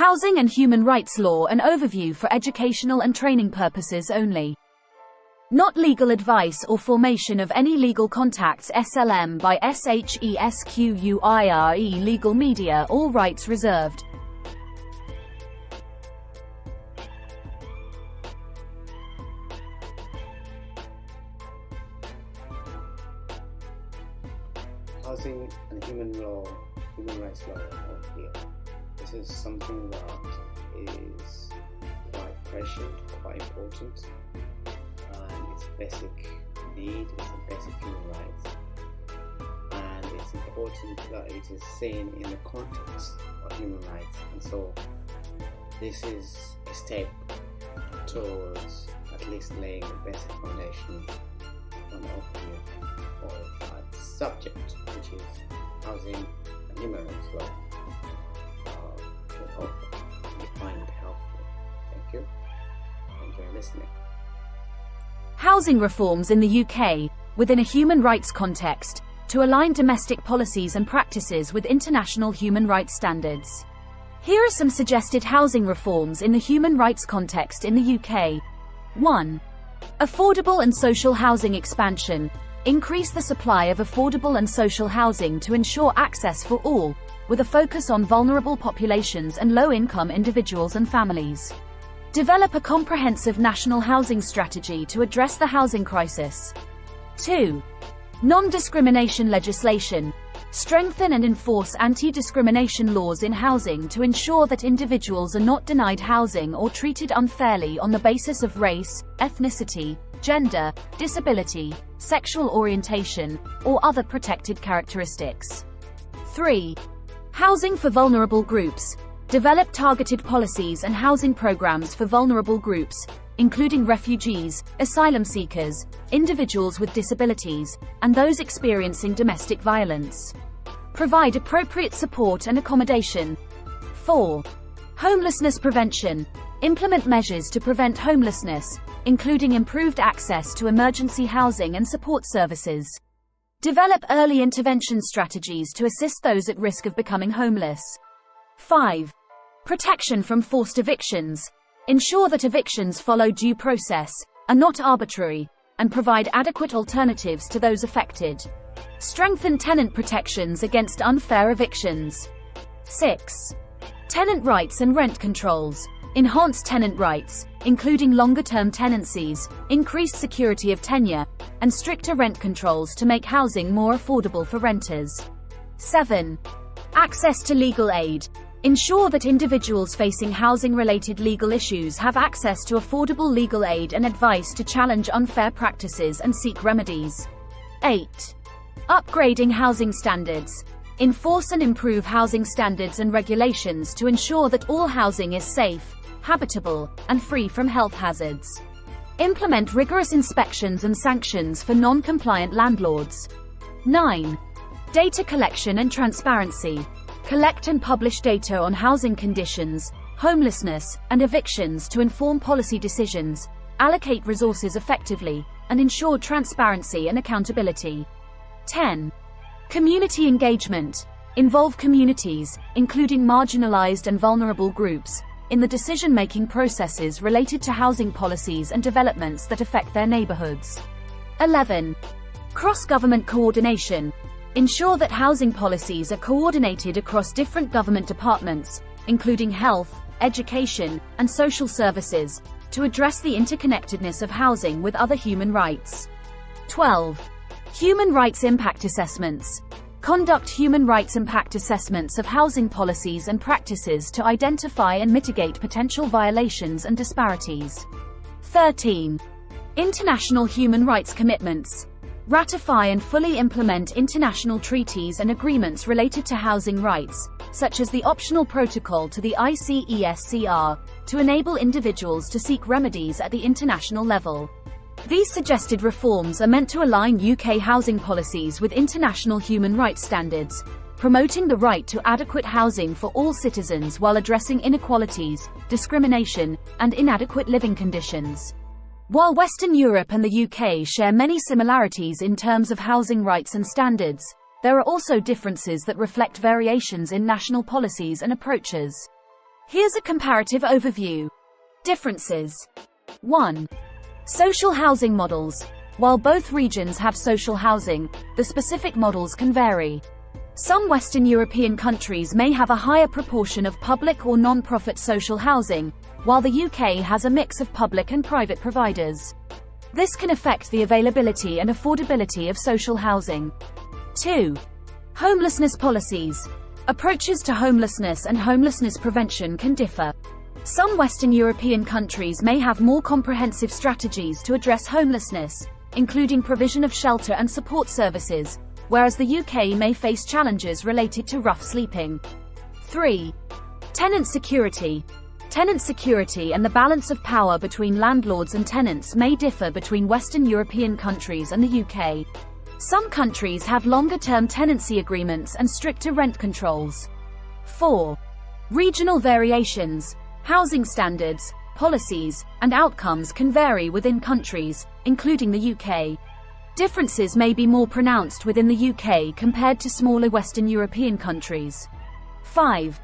Housing and Human Rights Law, an overview for educational and training purposes only. Not legal advice or formation of any legal contacts. SLM by SHESQUIRE. Legal media, all rights reserved. Housing and human rights law here. This is something that is quite precious, quite important, and it's a basic need, it's a basic human right, and it's important that it is seen in the context of human rights. And so this is a step towards at least laying the basic foundation for an overview of that subject, which is housing and human rights law. I hope you find it helpful. Thank you. Enjoy listening. Housing reforms in the UK, within a human rights context, to align domestic policies and practices with international human rights standards. Here are some suggested housing reforms in the human rights context in the UK. 1. Affordable and social housing expansion. Increase the supply of affordable and social housing to ensure access for all, with a focus on vulnerable populations and low-income individuals and families. Develop a comprehensive national housing strategy to address the housing crisis. 2. Non-discrimination legislation. Strengthen and enforce anti-discrimination laws in housing to ensure that individuals are not denied housing or treated unfairly on the basis of race, ethnicity, gender, disability, sexual orientation, or other protected characteristics. 3. Housing for vulnerable groups. Develop targeted policies and housing programs for vulnerable groups, including refugees, asylum seekers, individuals with disabilities, and those experiencing domestic violence. Provide appropriate support and accommodation. 4. Homelessness prevention. Implement measures to prevent homelessness, including improved access to emergency housing and support services. Develop early intervention strategies to assist those at risk of becoming homeless. 5. Protection from forced evictions. Ensure that evictions follow due process, are not arbitrary, and provide adequate alternatives to those affected. Strengthen tenant protections against unfair evictions. 6. Tenant rights and rent controls. Enhance tenant rights, including longer-term tenancies, increased security of tenure, and stricter rent controls to make housing more affordable for renters. 7. Access to legal aid. Ensure that individuals facing housing-related legal issues have access to affordable legal aid and advice to challenge unfair practices and seek remedies. 8. Upgrading housing standards. Enforce and improve housing standards and regulations to ensure that all housing is safe, habitable, and free from health hazards. Implement rigorous inspections and sanctions for non-compliant landlords. 9. Data collection and transparency. Collect and publish data on housing conditions, homelessness, and evictions to inform policy decisions, allocate resources effectively, and ensure transparency and accountability. 10. Community engagement. Involve communities, including marginalized and vulnerable groups, in the decision-making processes related to housing policies and developments that affect their neighborhoods. 11. Cross-government coordination. Ensure that housing policies are coordinated across different government departments, including health, education, and social services, to address the interconnectedness of housing with other human rights. 12. Human rights impact assessments. Conduct human rights impact assessments of housing policies and practices to identify and mitigate potential violations and disparities. 13. International human rights commitments. Ratify and fully implement international treaties and agreements related to housing rights, such as the optional protocol to the ICESCR, to enable individuals to seek remedies at the international level. These suggested reforms are meant to align UK housing policies with international human rights standards, promoting the right to adequate housing for all citizens while addressing inequalities, discrimination, and inadequate living conditions. While Western Europe and the UK share many similarities in terms of housing rights and standards, there are also differences that reflect variations in national policies and approaches. Here's a comparative overview. Differences. 1. Social housing models. While both regions have social housing, the specific models can vary. Some Western European countries may have a higher proportion of public or non-profit social housing, while the UK has a mix of public and private providers. This can affect the availability and affordability of social housing. 2. Homelessness policies. Approaches to homelessness and homelessness prevention can differ. Some Western European countries may have more comprehensive strategies to address homelessness, including provision of shelter and support services, whereas the UK may face challenges related to rough sleeping. 3. Tenant security. Tenant security and the balance of power between landlords and tenants may differ between Western European countries and the UK. Some countries have longer-term tenancy agreements and stricter rent controls. 4. Regional variations. Housing standards, policies, and outcomes can vary within countries, including the UK. Differences may be more pronounced within the UK compared to smaller Western European countries. 5.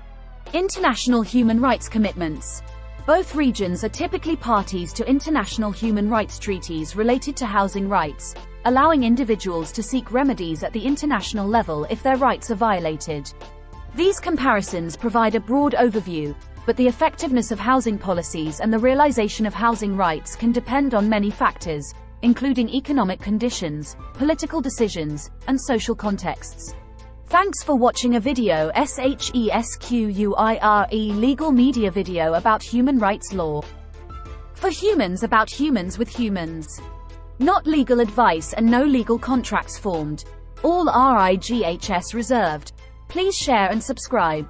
International human rights commitments. Both regions are typically parties to international human rights treaties related to housing rights, allowing individuals to seek remedies at the international level if their rights are violated. These comparisons provide a broad overview, but the effectiveness of housing policies and the realization of housing rights can depend on many factors, including economic conditions, political decisions, and social contexts. Thanks for watching a video SHESQUIRE legal media video about human rights law. For humans, about humans with humans. Not legal advice and no legal contracts formed. All RIGHS reserved. Please share and subscribe.